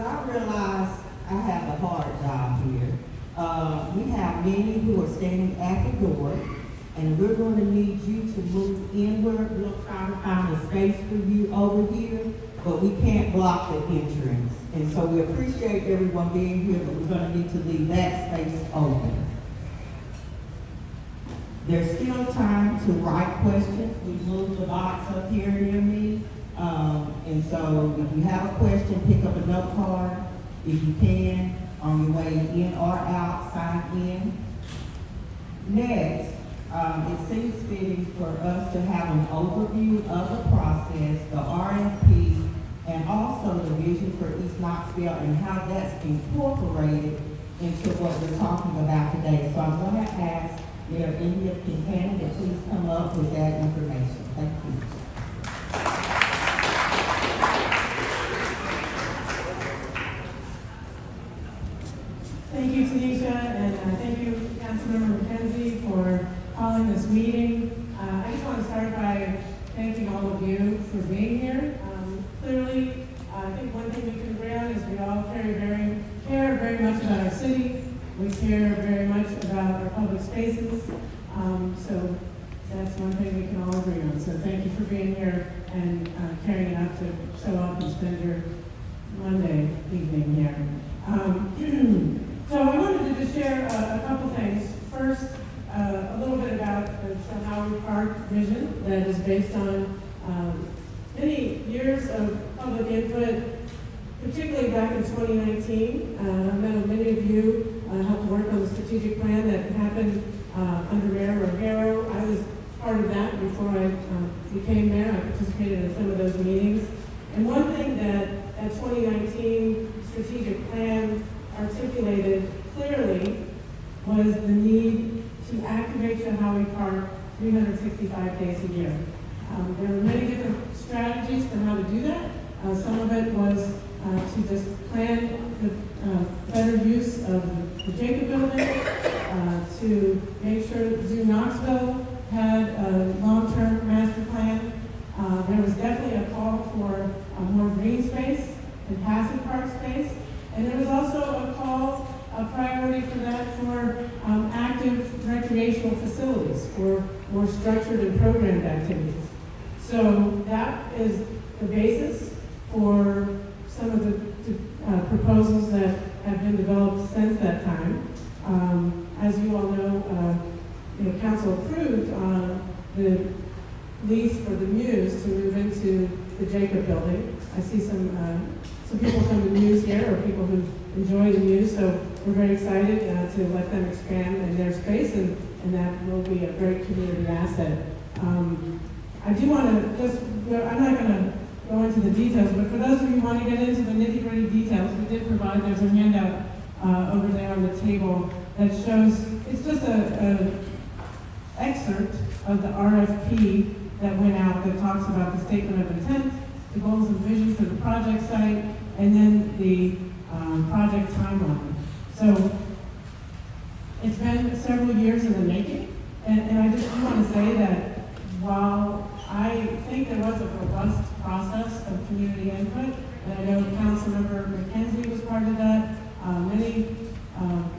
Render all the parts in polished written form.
So I realize I have a hard job here. We have many who are standing at the door, and we're going to need you to move inward. We'll try to find a space for you over here, but we can't block the entrance. And so we appreciate everyone being here, but we're going to need to leave that space open. There's still time to write questions. We've moved the box up here near me. And so if you have a question, pick up a note card. If you can, on your way in or out, sign in. Next, it seems fitting for us to have an overview of the process, the RFP, and also the vision for East Knoxville and how that's incorporated into what we're talking about today. So I'm going to ask Mayor Indya Kincannon to please come up with that information. Thank you. Thank you, Tanisha, and thank you, Councilmember McKenzie, for calling this meeting. I just want to start by thanking all of you for being here. Clearly, I think one thing we can agree on is we all care very much about our city. We care very much about our public spaces. So that's one thing we can all agree on. So thank you for being here and caring enough to show up and spend your Monday evening here. So I wanted to just share a couple things. First, a little bit about the Chilhowee Park vision that is based on many years of public input, particularly back in 2019. I know many of you helped work on the strategic plan that happened under Mayor Rivera. I was part of that before I became mayor. I participated in some of those meetings. And one thing that 2019 strategic plan articulated clearly was the need to activate Chilhowee Park 365 days a year. There were many different strategies for how to do that. Some of it was to just plan the better use of the Jacob building, to make sure that Zoo Knoxville had a long-term master plan. There was definitely a call for more green space and passive park space. And there was also a call, a priority for that for active recreational facilities, for more structured and programmed activities. So that is the basis for some of the proposals that have been developed since that time. As you all know, council approved the lease for the Muse to move into the Jacob building. I see some people from the Muse here, or people who enjoy the Muse, so we're very excited to let them expand in their space, and that will be a great community asset. I do want to just, I'm not going to go into the details, but for those of you who want to get into the nitty-gritty details, we did provide, there's a handout over there on the table that shows, it's just a excerpt of the RFP that went out that talks about the statement of intent, the goals and vision for the project site, and then the project timeline. So it's been several years in the making, and I just want to say that while I think there was a robust process of community input, and I know Councilmember McKenzie was part of that, many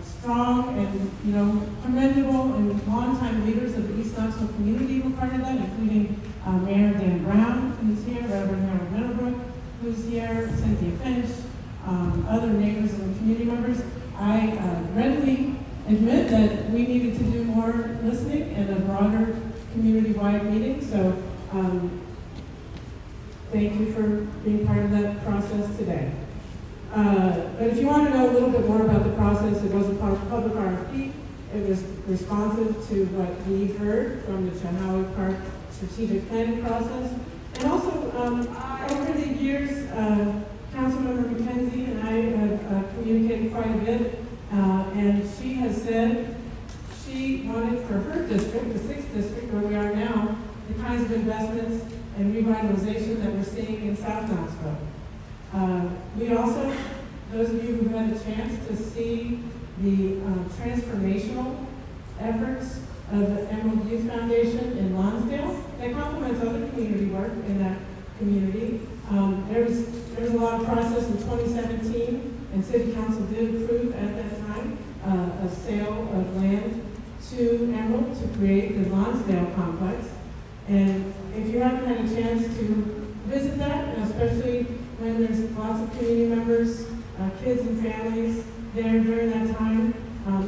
strong and commendable and longtime leaders of the East Knoxville community were part of that, including Mayor Dan Brown, who's here, Reverend Harold Middlebrook, who's here, Cynthia Finch, other neighbors and community members. I readily admit that we needed to do more listening and a broader community-wide meeting, so thank you for being part of that process today. But if you want to know a little bit more about the process, it was a public RFP. It was responsive to what we heard from the Chilhowee Park strategic planning process. And also, over the years, Councilmember McKenzie and I have communicated quite a bit, and she has said she wanted for her district, the 6th district where we are now, the kinds of investments and revitalization that we're seeing in South Knoxville. We also, those of you who had a chance to see the transformational efforts of the Emerald Youth Foundation in Lonsdale, that complements other community work in that community. There was a lot of process in 2017, and City Council did approve at that time a sale of land to Emerald to create the Lonsdale complex. And if you haven't had a chance to visit that, and especially when there's lots of community members, kids and families there during that time,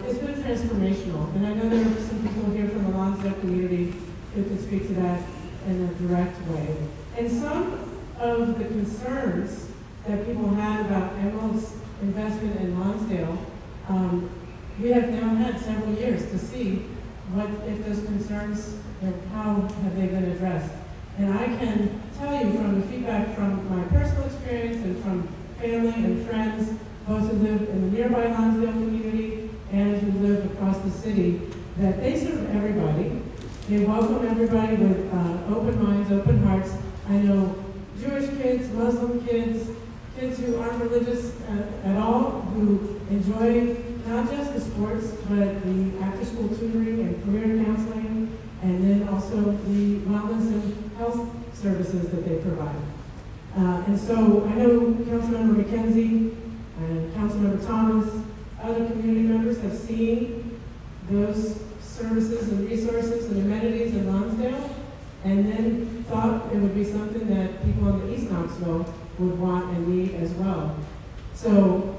it's been transformational. And I know there are some people here from the Lonsdale community who can speak to that in a direct way. And some of the concerns that people had about Emerald's investment in Lonsdale, we have now had several years to see what if those concerns, how have they been addressed. And I can tell you from the feedback from my personal experience and from family and friends, both who live in the nearby Lonsdale community and who live across the city, that they serve everybody. They welcome everybody with open minds, open hearts. I know Jewish kids, Muslim kids, kids who aren't religious at all, who enjoy not just the sports, but the after-school tutoring and career counseling, and then also the wellness and health services that they provide. And so I know Councilmember McKenzie and Councilmember Thomas, other community members have seen those services and resources and amenities in Lonsdale, and then thought it would be something that people in the East Knoxville would want and need as well. So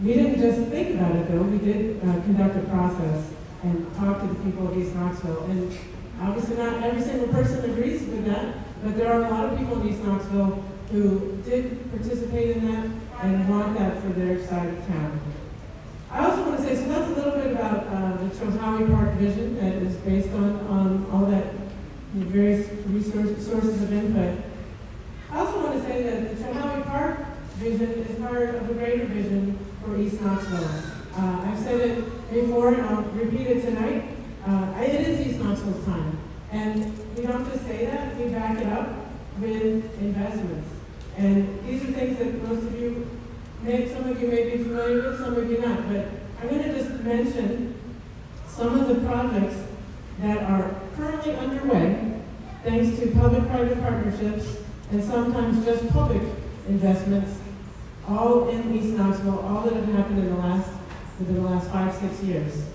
we didn't just think about it though, we did conduct a process and talk to the people of East Knoxville. And obviously not every single person agrees with that, but there are a lot of people in East Knoxville who did participate in that and want that for their side of town. I also want to say, so that's a little bit about the Chilhowee Park vision that is based on all that various sources of input. I also want to say that the Chilhowee Park vision is part of a greater vision for East Knoxville. I've said it before and I'll repeat it tonight. It is East Knoxville's time. And we don't just say that, we back it up with investments. And these are things that most of you, some of you may be familiar with, some of you not. But I'm going to just mention some of the projects that are currently underway, thanks to public-private partnerships and sometimes just public investments, all in East Knoxville, all that have happened within the last 5-6 years.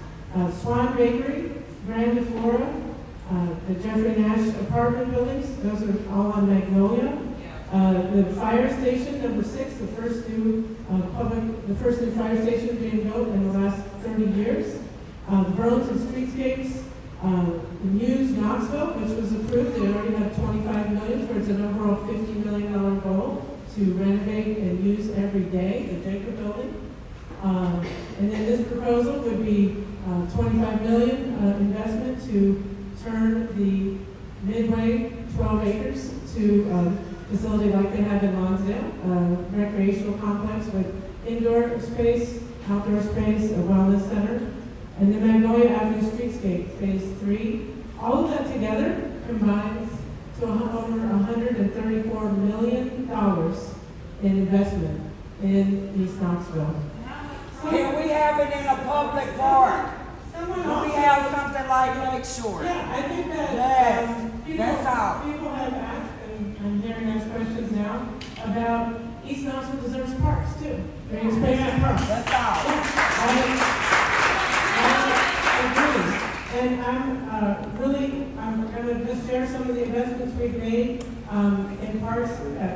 Swan Bakery, Grand Flora, the Jeffrey Nash apartment buildings, those are all on Magnolia. The fire station, number 6, the first new fire station being built in the last 30 years. The Burlington Streetscapes, Muse Knoxville, which was approved. They already have $25 million towards an overall $50 million goal to renovate and use every day, the Jacob Building. And then this proposal would be $25 million investment to turn the Midway 12 acres to a facility like they have in Lonsdale, a recreational complex with indoor space, outdoor space, a wellness center, and the Magnolia Avenue Streetscape, Phase 3. All of that together combines to over $134 million in investment in East Knoxville. Can we have it in a public park? Can we have something like Lake Shore? Yeah, I think that Yes, that's all. people have asked, and I'm hearing asked questions now, about East Knoxville deserves parks too. Green space parks. That's all. I agree. And I'm going to just share some of the investments we've made in parks.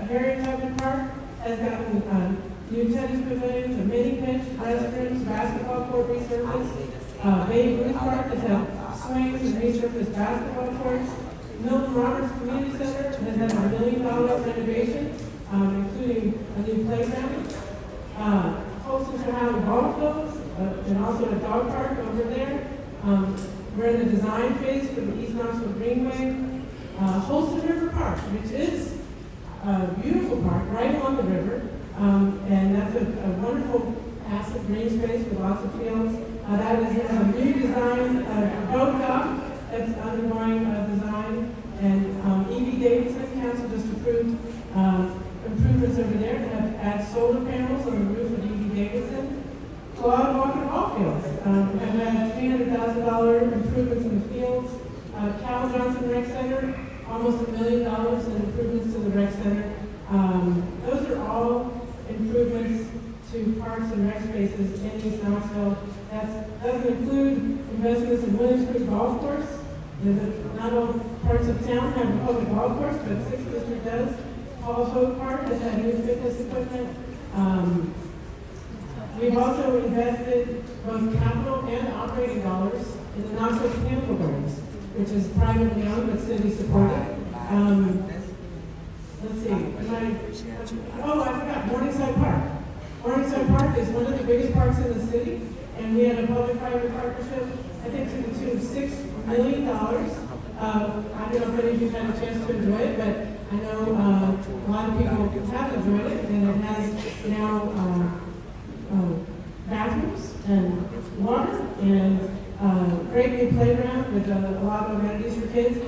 Harriet Tubman Park has gotten new tennis pavilions, a mini pitch, restrooms, basketball court resurfaced. Babe Ruth Park has had swings and resurfaced basketball courts. Milton Roberts Community Center has had $1 million renovation, including a new playground. Holston Chilhowee ball fields, and also a dog park over there. We're in the design phase for the East Knoxville Greenway. Holston River Park, which is a beautiful park right along the river. And that's a wonderful passive green space with lots of fields. That is a new design, boat dock that's undergoing design. And E.B. Davidson Council just approved improvements over there to add solar panels on the roof of E.B. Davidson. Claude Walker Ball Fields have had $300,000 improvements in the fields. Cal Johnson Rec Center, almost $1 million in improvements to the rec center. include investments in Williams Creek Golf Course. Not all parts of town have a public golf course, but 6th District does. Paul Hope Park has had new fitness equipment. We've also invested both capital and operating dollars in the Knoxville Botanical Gardens, which is privately owned but city supported. Let's see. I forgot Morningside Park. Morningside Park is one of the biggest parks in the city, and we had a public-private partnership, I think to the tune of $6 million. I don't know if any of you had a chance to enjoy it, but I know a lot of people have enjoyed it, and it has now bathrooms and water and great new playground with a lot of amenities for kids.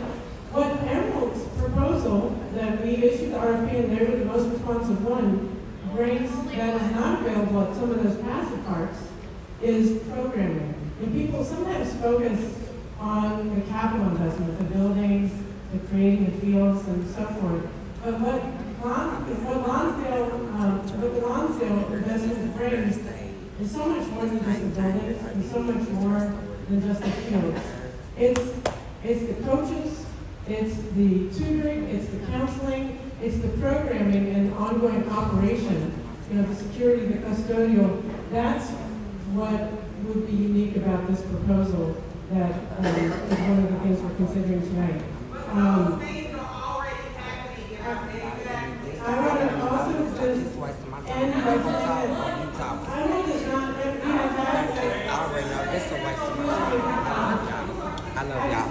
What Emerald's proposal that we issued the RFP and they were the most responsive one brings that is not available at some of those passive parks is programming. And people sometimes focus on the capital investment, the buildings, the creating the fields and so forth. But what the Lonsdale investment brings is so much more than just the buildings and so much more than just the fields. It's the coaches, it's the tutoring, it's the counseling, it's the programming and ongoing operation, the security, the custodial. That's what would be unique about this proposal that is one of the things we're considering tonight. Those things are already happening in our city. I want to also just end by saying that I know that not every has I already know this is a waste of my time. I love y'all.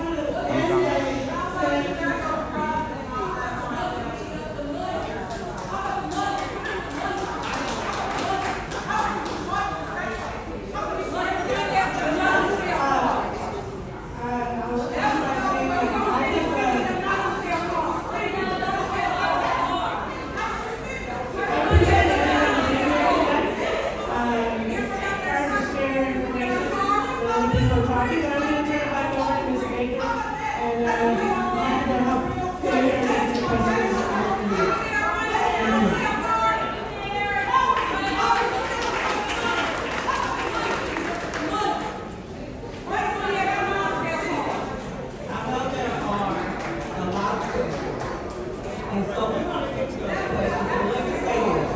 And so we're going to get to those questions. So let me say this.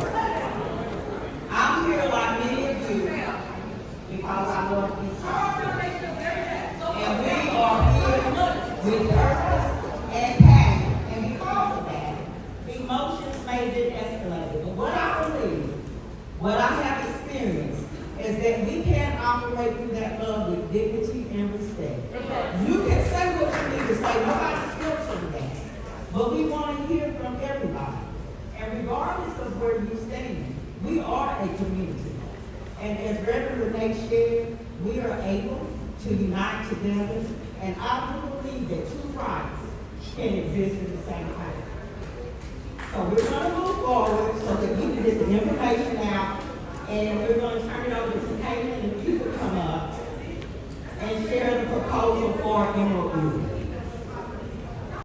I'm here like many of you because I love these people. And we are here with purpose and passion. And because of that, emotions may get escalated. But what I believe, what I have experienced, is that we can operate through that love with dignity and respect. You can say what you need to say. Nobody's filtering that. But we want to hear from everybody. And regardless of where you stand, we are a community. And as Reverend Renee shared, we are able to unite together. And I do believe that two rights can exist in the same time. So we're going to move forward so that we